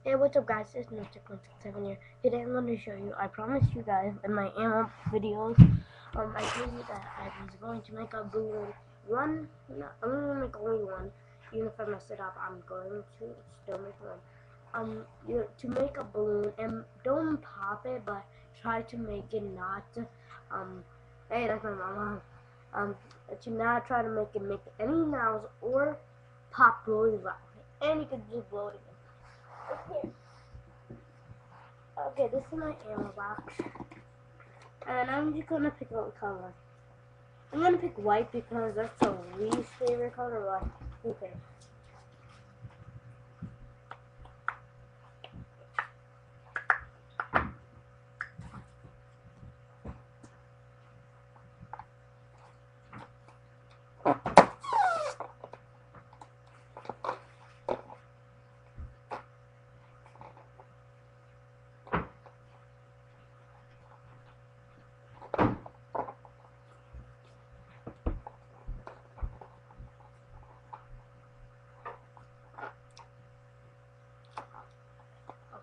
Hey, what's up guys, it's Mr. 167 here. Today I'm going to show you, I promised you guys in my ammo videos, I told you that I was going to make a balloon one, no, I'm going to make only one, even if I mess it up, I'm going to still make one. To make a balloon, and don't pop it, but try to make it not, hey, that's my mama, to not try to make it make any noise or pop really loud, and you can just blow it again. Okay. Okay, this is my ammo box. And I'm just gonna pick a color. I'm gonna pick white because that's the least favorite color, but okay.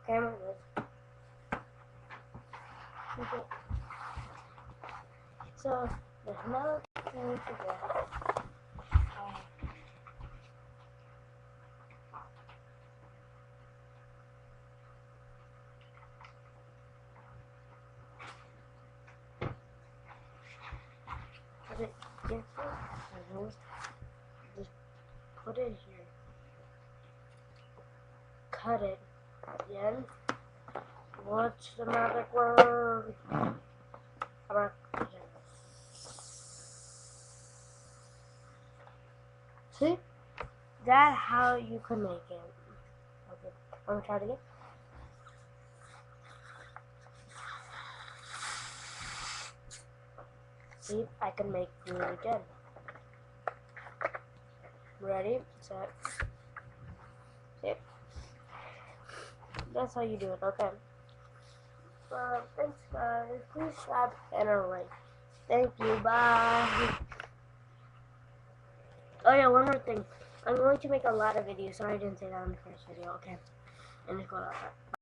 Okay, I'm good. Okay. So there's another thing to get. Okay, get this. Just put it here. Cut it at the end. What's the magic word? See? That's how you can make it. Okay, I'm gonna try it again. See, I can make glue again. Ready, set. See? That's how you do it, okay. Thanks guys. Please subscribe and a like. Thank you, bye. Oh yeah, one more thing. I'm going to make a lot of videos. Sorry I didn't say that in the first video, okay. And it's going outside.